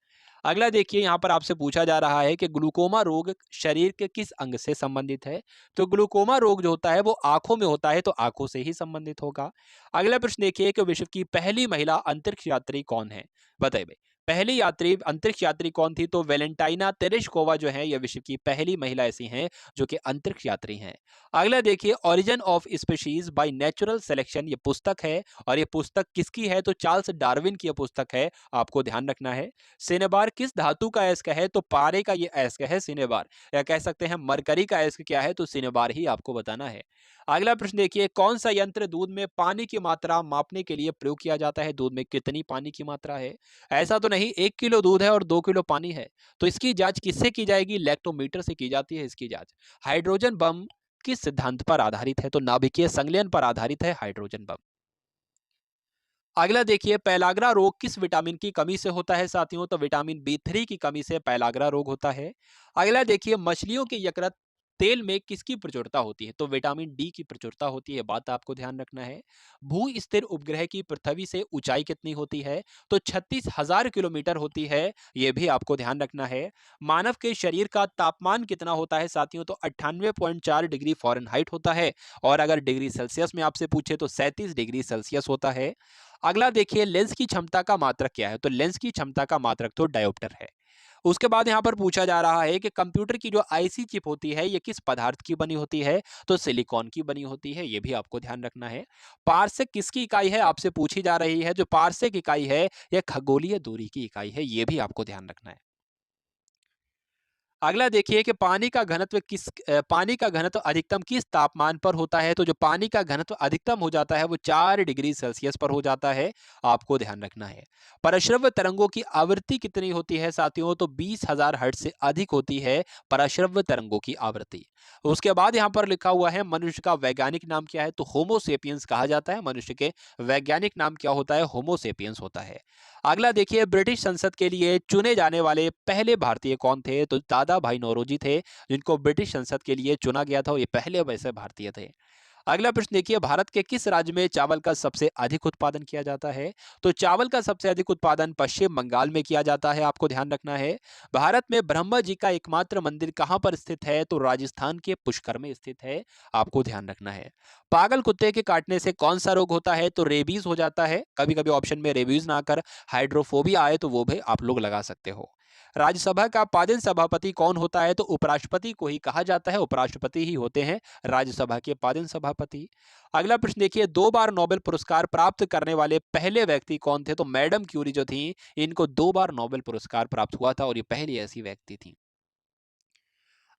अगला देखिए यहाँ पर आपसे पूछा जा रहा है कि ग्लूकोमा रोग शरीर के किस अंग से संबंधित है? तो ग्लूकोमा रोग जो होता है वो आंखों में होता है, तो आंखों से ही संबंधित होगा। अगला प्रश्न देखिए कि विश्व की पहली महिला अंतरिक्ष यात्री कौन है? बताइए भाई। पहली यात्री अंतरिक्ष यात्री कौन थी? तो वेलेंटाइना तेरेश्कोवा जो है ये विश्व की पहली महिला ऐसी हैं जो कि अंतरिक्ष यात्री हैं। अगला देखिए, origin of species by natural selection ये पुस्तक है, और ये पुस्तक किसकी है? तो चार्ल्स डार्विन की ये पुस्तक है, आपको ध्यान रखना है। सिनेबार किस धातु का अयस्क है? तो पारे का ये अयस्क है सिनेबार, या कह सकते हैं मरकरी का अयस्क क्या है? तो सिनेबार ही आपको बताना है। अगला प्रश्न देखिए, कौन सा यंत्र दूध में पानी की मात्रा मापने के लिए प्रयोग किया जाता है? दूध में कितनी पानी की मात्रा है? ऐसा तो नहीं 1 किलो दूध है और 2 किलो पानी है। तो इसकी जांच किससे की जाएगी? लैक्टोमीटर से की जाती है इसकी जांच। हाइड्रोजन बम किस सिद्धांत पर आधारित है? तो नाभिकीय संलयन पर आधारित है हाइड्रोजन बम। अगला देखिए, पेलाग्रा रोग किस विटामिन की कमी से होता है साथियों? तो विटामिन बी 3 की कमी से पेलाग्रा रोग होता है। अगला देखिए, मछलियों के यकृत तेल में किसकी प्रचुरता होती है? तो विटामिन डी की प्रचुरता होती है, बात आपको ध्यान रखना है। भू स्थिर उपग्रह की पृथ्वी से ऊंचाई कितनी होती है? तो 36,000 किलोमीटर होती है, यह भी आपको ध्यान रखना है। मानव के शरीर का तापमान कितना होता है साथियों? तो 98.4 डिग्री फ़ारेनहाइट होता है, और अगर डिग्री सेल्सियस में आपसे पूछे तो 37 डिग्री सेल्सियस होता है। अगला देखिए, लेंस की क्षमता का मात्रक क्या है? तो लेंस की क्षमता का मात्रक तो डायोप्टर है। उसके बाद यहाँ पर पूछा जा रहा है कि कंप्यूटर की जो आईसी चिप होती है ये किस पदार्थ की बनी होती है? तो सिलिकॉन की बनी होती है, ये भी आपको ध्यान रखना है। पारसेक किसकी इकाई है? आपसे पूछी जा रही है। जो पारसेक इकाई है यह खगोलीय दूरी की इकाई है, ये भी आपको ध्यान रखना है। अगला देखिए कि पानी का घनत्व अधिकतम किस तापमान पर होता है? तो जो पानी का घनत्व अधिकतम हो जाता है वो 4 डिग्री सेल्सियस पर हो जाता है, आपको ध्यान रखना है। पराश्रव्य तरंगों की आवृत्ति कितनी होती है साथियों? तो 20,000 हर्ट्ज से अधिक होती है पराश्रव्य तरंगों की आवृत्ति। उसके बाद यहाँ पर लिखा हुआ है, मनुष्य का वैज्ञानिक नाम क्या है? तो होमो सेपियंस कहा जाता है। मनुष्य के वैज्ञानिक नाम क्या होता है? होमो सेपियंस होता है। अगला देखिए, ब्रिटिश संसद के लिए चुने जाने वाले पहले भारतीय कौन थे? तो दादा भाई नौरोजी थे, जिनको ब्रिटिश संसद के लिए चुना गया था, और ये पहले वैसे भारतीय थे। अगला प्रश्न देखिए, भारत के किस राज्य में चावल का सबसे अधिक उत्पादन किया जाता है? तो चावल का सबसे अधिक उत्पादन पश्चिम बंगाल में किया जाता है, आपको ध्यान रखना है। भारत में ब्रह्मा जी का एकमात्र मंदिर कहाँ पर स्थित है? तो राजस्थान के पुष्कर में स्थित है, आपको ध्यान रखना है। पागल कुत्ते के काटने से कौन सा रोग होता है? तो रेबीज हो जाता है। कभी कभी ऑप्शन में रेबीज ना आकर हाइड्रोफोबिया आए तो वो भी आप लोग लगा सकते हो। राज्यसभा का पादन सभापति कौन होता है? तो उपराष्ट्रपति को ही कहा जाता है, उपराष्ट्रपति ही होते हैं राज्यसभा के पादन सभापति। अगला प्रश्न देखिए, 2 बार नोबेल पुरस्कार प्राप्त करने वाले पहले व्यक्ति कौन थे? तो मैडम क्यूरी जो थी, इनको 2 बार नोबेल पुरस्कार प्राप्त हुआ था, और ये पहली ऐसी व्यक्ति थी।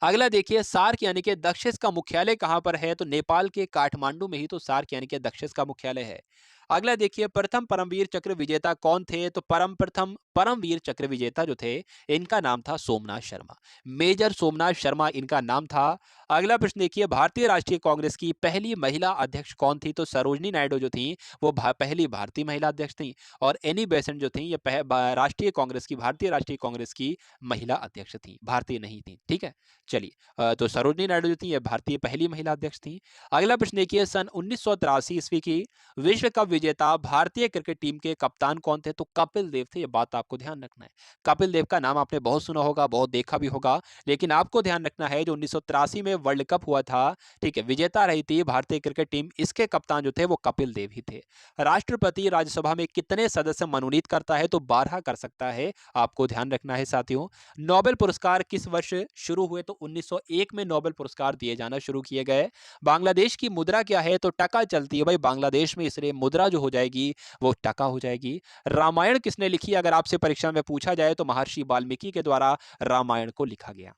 अगला देखिए, सार्क यानी कि दक्षिण का मुख्यालय कहाँ पर है? तो नेपाल के काठमांडू में ही तो सार्क यानी कि दक्षिण का मुख्यालय है। अगला देखिए, प्रथम परमवीर चक्र विजेता कौन थे? तो प्रथम परमवीर चक्र विजेता जो थे, इनका नाम था सोमनाथ शर्मा। मेजर सोमनाथ शर्मा इनका नाम था। अगला प्रश्न देखिए, भारतीय राष्ट्रीय कांग्रेस की पहली महिला अध्यक्ष कौन थी? तो सरोजनी नायडू जो थी, वो पहली भारतीय महिला अध्यक्ष थी। और एनी बेसेंट जो थी, ये भारतीय राष्ट्रीय कांग्रेस की महिला अध्यक्ष थी, भारतीय नहीं थी। ठीक है, चलिए। तो सरोजनी नायडू जो थी, ये भारतीय पहली महिला अध्यक्ष थी। अगला प्रश्न देखिए, सन 1983 ईस्वी की विश्व कप विजेता भारतीय क्रिकेट टीम के कप्तान कौन थे? तो कपिल देव थे, ये बात आपको ध्यान रखना है। कपिल देव का नाम आपने बहुत सुना होगा, बहुत देखा भी होगा, लेकिन आपको ध्यान रखना है जो 1983 में वर्ल्ड कप हुआ था, ठीक है, विजेता रही थी भारतीय क्रिकेट टीम, इसके कप्तान जो थे वो कपिल देव ही थे। राष्ट्रपति राज्यसभा में कितने सदस्य मनोनीत करता है? तो 12 कर सकता है, आपको ध्यान रखना है साथियों। नोबेल पुरस्कार किस वर्ष शुरू हुए? तो 1901 में नोबेल पुरस्कार दिए जाना शुरू किए गए। बांग्लादेश की मुद्रा क्या है? तो टका चलती है भाई बांग्लादेश में, इसलिए मुद्रा जो हो जाएगी वो टका हो जाएगी। रामायण किसने लिखी? अगर आपसे परीक्षा में पूछा जाए तो महर्षि वाल्मीकि के द्वारा रामायण को लिखा गया।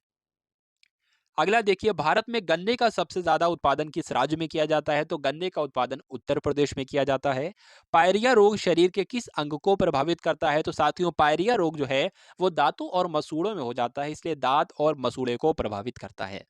अगला देखिए, भारत में गन्ने का सबसे ज्यादा उत्पादन किस राज्य में किया जाता है? तो गन्ने का उत्पादन उत्तर प्रदेश में किया जाता है। पायरिया रोग शरीर के किस अंग को प्रभावित करता है? तो साथियों, पायरिया रोग जो है वो दांतों और मसूड़ों में हो जाता है, इसलिए दांत और मसूड़े को प्रभावित करता है।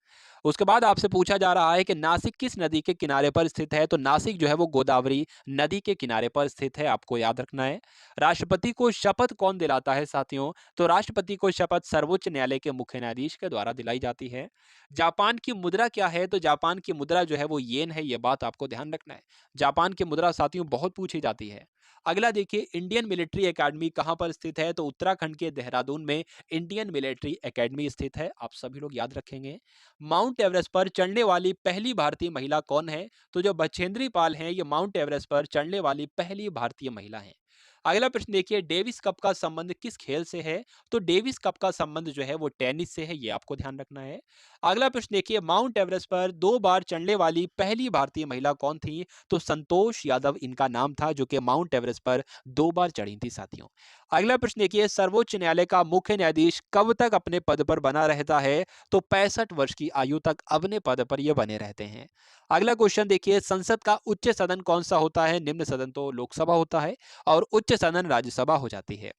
उसके बाद आपसे पूछा जा रहा है कि नासिक किस नदी के किनारे पर स्थित है? तो नासिक जो है वो गोदावरी नदी के किनारे पर स्थित है, आपको याद रखना है। राष्ट्रपति को शपथ कौन दिलाता है साथियों? तो राष्ट्रपति को शपथ सर्वोच्च न्यायालय के मुख्य न्यायाधीश के द्वारा दिलाई जाती है। जापान की मुद्रा क्या है? तो जापान की मुद्रा जो है वो येन है, ये बात आपको ध्यान रखना है। जापान की मुद्रा साथियों बहुत पूछी जाती है। अगला देखिए, इंडियन मिलिट्री एकेडमी कहाँ पर स्थित है? तो उत्तराखंड के देहरादून में इंडियन मिलिट्री एकेडमी स्थित है, आप सभी लोग याद रखेंगे। माउंट एवरेस्ट पर चढ़ने वाली पहली भारतीय महिला कौन है? तो जो बछेंद्री पाल हैं, ये माउंट एवरेस्ट पर चढ़ने वाली पहली भारतीय महिला हैं। अगला प्रश्न देखिए, डेविस कप का संबंध किस खेल से है? तो डेविस कप का संबंध जो है वो टेनिस से है, ये आपको ध्यान रखना है। अगला प्रश्न देखिए, माउंट एवरेस्ट पर 2 बार चढ़ने वाली पहली भारतीय महिला कौन थी? तो संतोष यादव इनका नाम था, जो कि माउंट एवरेस्ट पर 2 बार चढ़ी थी साथियों। अगला प्रश्न देखिए, सर्वोच्च न्यायालय का मुख्य न्यायाधीश कब तक अपने पद पर बना रहता है? तो 65 वर्ष की आयु तक अपने पद पर ये बने रहते हैं। अगला क्वेश्चन देखिए, संसद का उच्च सदन कौन सा होता है? निम्न सदन तो लोकसभा होता है और उच्च सदन राज्यसभा हो जाती है।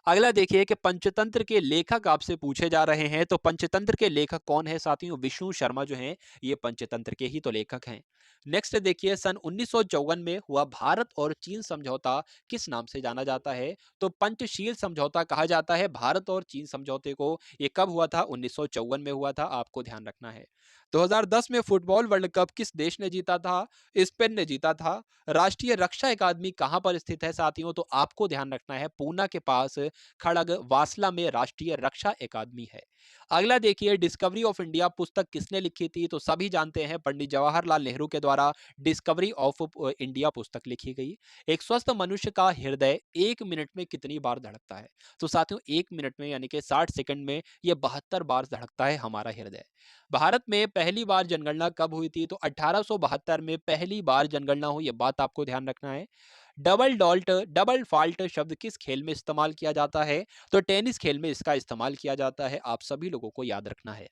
अगला देखिए कि पंचतंत्र के लेखक आपसे पूछे जा रहे हैं, तो पंचतंत्र के लेखक कौन है साथियों? विष्णु शर्मा जो हैं, ये पंचतंत्र के ही तो लेखक हैं। नेक्स्ट देखिए, सन 1954 में हुआ भारत और चीन समझौता किस नाम से जाना जाता है? तो पंचशील समझौता कहा जाता है भारत और चीन समझौते को। ये कब हुआ था? 1954 में हुआ था, आपको ध्यान रखना है। 2010 में फुटबॉल वर्ल्ड कप किस देश ने जीता था? स्पेन ने जीता था। राष्ट्रीय रक्षा अकादमी कहां पर स्थित है साथियों? तो आपको ध्यान रखना है, पूना के पास खड़ग वासला में राष्ट्रीय रक्षा अकादमी है। अगला देखिए, डिस्कवरी ऑफ इंडिया पुस्तक किसने लिखी थी? तो सभी जानते हैं, पंडित जवाहरलाल नेहरू के द्वारा डिस्कवरी ऑफ इंडिया पुस्तक लिखी गई। एक स्वस्थ मनुष्य का हृदय 1 मिनट में कितनी बार धड़कता है? तो साथियों 1 मिनट में यानी कि 60 सेकंड में यह 72 बार धड़कता है हमारा हृदय। भारत में पहली बार जनगणना कब हुई थी? तो 1872 में पहली बार जनगणना हुई, यह बात आपको ध्यान रखना है। डबल फॉल्ट शब्द किस खेल में इस्तेमाल किया जाता है? तो टेनिस खेल में इसका इस्तेमाल किया जाता है, आप सभी लोगों को याद रखना है।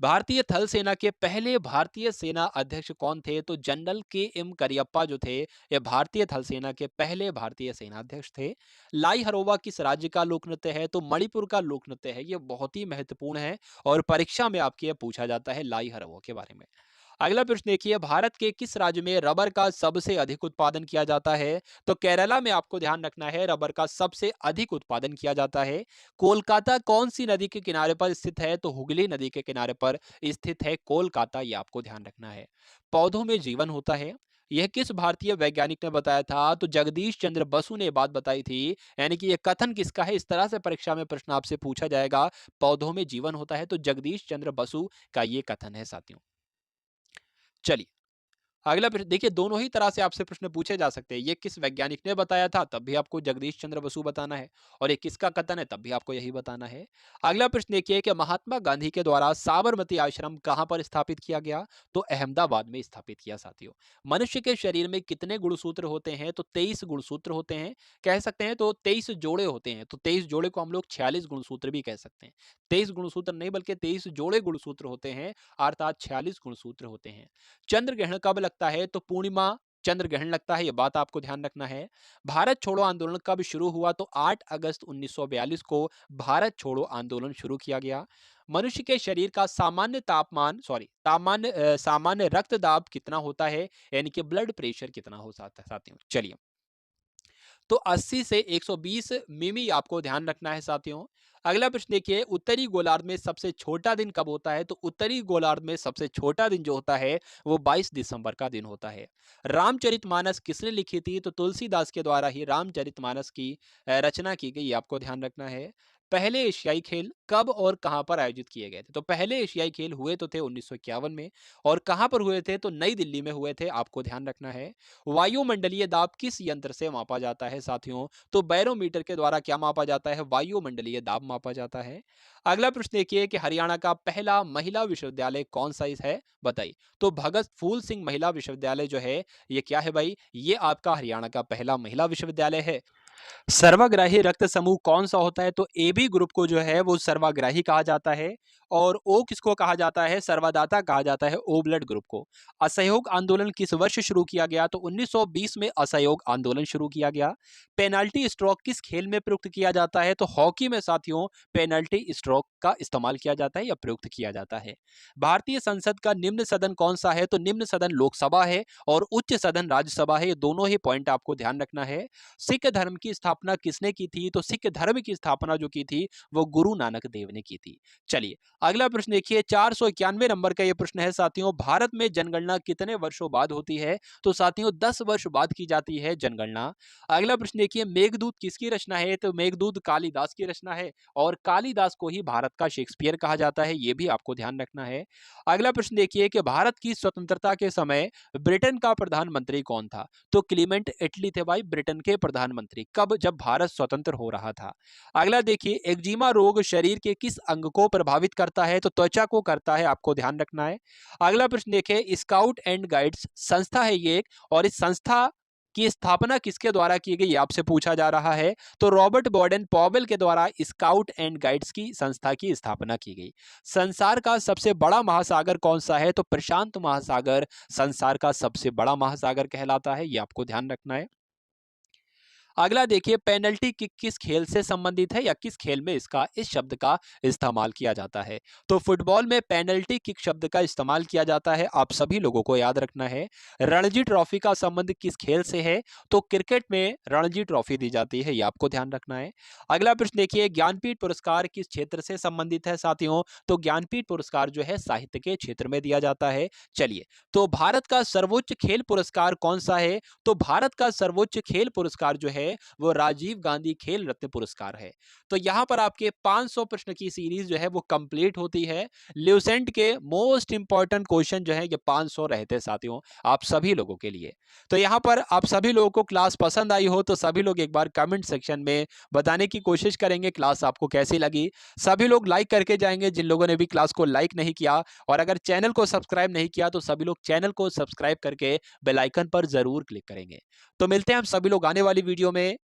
भारतीय थल सेना के पहले भारतीय सेना अध्यक्ष कौन थे? तो जनरल के एम करियप्पा जो थे, ये भारतीय थल सेना के पहले भारतीय सेना अध्यक्ष थे। लाई हरोवा किस राज्य का लोक नृत्य है? तो मणिपुर का लोक नृत्य है, ये बहुत ही महत्वपूर्ण है और परीक्षा में आपके ये पूछा जाता है लाई हरोवा के बारे में। अगला प्रश्न देखिए, भारत के किस राज्य में रबर का सबसे अधिक उत्पादन किया जाता है? तो केरला में आपको ध्यान रखना है, रबर का सबसे अधिक उत्पादन किया जाता है। कोलकाता कौन सी नदी के किनारे पर स्थित है? तो हुगली नदी के किनारे पर स्थित है कोलकाता, ये आपको ध्यान रखना है। पौधों में जीवन होता है, यह किस भारतीय वैज्ञानिक ने बताया था? तो जगदीश चंद्र बसु ने बात बताई थी। यानी कि यह कथन किसका है? इस तरह से परीक्षा में प्रश्न आपसे पूछा जाएगा, पौधों में जीवन होता है, तो जगदीश चंद्र बसु का ये कथन है साथियों। चलिए, अगला प्रश्न देखिए, दोनों ही तरह से आपसे प्रश्न पूछे जा सकते हैं। ये किस वैज्ञानिक ने बताया था, तब भी आपको जगदीश चंद्र बसु बताना है, और ये किसका कथन है, तब भी आपको यही बताना है। अगला प्रश्न देखिए कि महात्मा गांधी के द्वारा साबरमती आश्रम कहां पर स्थापित किया गया? तो अहमदाबाद में स्थापित किया साथियों। मनुष्य के शरीर में कितने गुणसूत्र होते हैं? तो 23 गुणसूत्र होते हैं, कह सकते हैं तो 23 जोड़े होते हैं, तो 23 जोड़े को हम लोग 46 गुणसूत्र भी कह सकते हैं। 23 गुणसूत्र नहीं बल्कि 23 जोड़े गुणसूत्र होते हैं, अर्थात 46 गुणसूत्र होते हैं। चंद्र ग्रहण कब लगता है? तो पूर्णिमा चंद्र ग्रहण लगता है, यह बात आपको ध्यान रखना है। भारत छोड़ो आंदोलन कब शुरू हुआ? तो 8 अगस्त 1942 को भारत छोड़ो आंदोलन शुरू किया गया। मनुष्य के शरीर का सामान्य रक्तदाब कितना होता है? यानी कि ब्लड प्रेशर कितना हो सकता है साथियों। चलिए, तो 80 से 120 मिमी आपको ध्यान रखना है साथियों। अगला प्रश्न देखिए, उत्तरी गोलार्ध में सबसे छोटा दिन कब होता है? तो उत्तरी गोलार्ध में सबसे छोटा दिन जो होता है वो 22 दिसंबर का दिन होता है। रामचरितमानस किसने लिखी थी? तो तुलसीदास के द्वारा ही रामचरितमानस की रचना की गई, आपको ध्यान रखना है। पहले एशियाई खेल कब और कहां पर आयोजित किए गए थे? तो पहले एशियाई खेल हुए तो थे 1951 में, और कहां पर हुए थे? तो नई दिल्ली में हुए थे, आपको ध्यान रखना है। वायुमंडलीय दाब किस यंत्र से मापा जाता है साथियों? तो बैरोमीटर के द्वारा क्या मापा जाता है? वायुमंडलीय दाब मापा जाता है। अगला प्रश्न देखिए कि हरियाणा का पहला महिला विश्वविद्यालय कौन सा है, बताइए। तो भगत फूल सिंह महिला विश्वविद्यालय जो है, ये क्या है भाई? ये आपका हरियाणा का पहला महिला विश्वविद्यालय है। सर्वग्राही रक्त समूह कौन सा होता है? तो ए बी ग्रुप को जो है वो सर्वग्राही कहा जाता है, और ओ किसको कहा जाता है? सर्वदाता कहा जाता है, ओ ब्लड ग्रुप को। असहयोग आंदोलन किस वर्ष शुरू किया गया? तो 1920 में असहयोग आंदोलन शुरू किया गया। पेनाल्टी स्ट्रोक किस खेल में प्रयुक्त किया जाता है? तो हॉकी में साथियों पेनाल्टी स्ट्रोक का इस्तेमाल किया जाता है या प्रयुक्त किया जाता है। भारतीय संसद का निम्न सदन कौन सा है? तो निम्न सदन लोकसभा है और उच्च सदन राज्यसभा है, ये दोनों ही पॉइंट आपको ध्यान रखना है। सिख धर्म की की स्थापना किसने की थी? तो सिख धर्म की स्थापना जो की थी वो गुरु नानक देव ने की थी। चलिए अगला प्रश्न देखिए, 491 नंबर का ये प्रश्न है साथियों, भारत में जनगणना कितने वर्षों बाद होती है? तो साथियों 10 वर्ष बाद की जाती है जनगणना। अगला प्रश्न देखिए, मेघदूत किसकी रचना है? तो मेघदूत कालिदास की रचना है और कालिदास को ही भारत का शेक्सपियर कहा जाता है, ये भी आपको ध्यान रखना है। अगला प्रश्न देखिए कि भारत की स्वतंत्रता के समय ब्रिटेन का प्रधानमंत्री कौन था? तो क्लीमेंट इटली थे भाई ब्रिटेन के प्रधानमंत्री। कब? जब भारत स्वतंत्र हो रहा था। अगला देखिए, एक्जिमा रोग शरीर के किस अंग को प्रभावित करता है? तो त्वचा को करता है, आपको ध्यान रखना है। अगला प्रश्न देखिए, स्काउट एंड गाइड्स संस्था है ये एक, और इस संस्था की स्थापना किसके द्वारा की गई आपसे पूछा जा रहा है? तो रॉबर्ट बॉर्डन पॉवेल के द्वारा स्काउट एंड गाइड्स की संस्था की स्थापना की गई। संसार का सबसे बड़ा महासागर कौन सा है? तो प्रशांत महासागर संसार का सबसे बड़ा महासागर कहलाता है, ये आपको ध्यान रखना है। अगला देखिए, पेनल्टी किक किस खेल से संबंधित है या किस खेल में इस शब्द का इस्तेमाल किया जाता है? तो फुटबॉल में पेनल्टी किक शब्द का इस्तेमाल किया जाता है, आप सभी लोगों को याद रखना है। रणजी ट्रॉफी का संबंध किस खेल से है? तो क्रिकेट में रणजी ट्रॉफी दी जाती है, ये आपको ध्यान रखना है। अगला प्रश्न देखिए, ज्ञानपीठ पुरस्कार किस क्षेत्र से संबंधित है साथियों? तो ज्ञानपीठ पुरस्कार जो है साहित्य के क्षेत्र में दिया जाता है। चलिए, तो भारत का सर्वोच्च खेल पुरस्कार कौन सा है? तो भारत का सर्वोच्च खेल पुरस्कार जो है वो राजीव गांधी खेल रत्न पुरस्कार है। तो यहां पर आपके 500 प्रश्न की सीरीज जो है वो कंप्लीट होती है। ल्यूसेंट के मोस्ट इंपॉर्टेंट क्वेश्चन जो है ये 500 रहते हैं साथियों, आप सभी लोगों के लिए। तो यहां पर आप सभी लोगों को क्लास पसंद आई हो तो सभी लोग एक बार कमेंट सेक्शन में बताने की कोशिश करेंगे क्लास आपको कैसी लगी। सभी लोग लाइक करके जाएंगे जिन लोगों ने भी क्लास को लाइक नहीं किया, और अगर चैनल को सब्सक्राइब नहीं किया तो सभी लोग चैनल को सब्सक्राइब करके बेल आइकन पर जरूर क्लिक करेंगे। तो मिलते हैं हम सभी लोग आने वाली वीडियो में।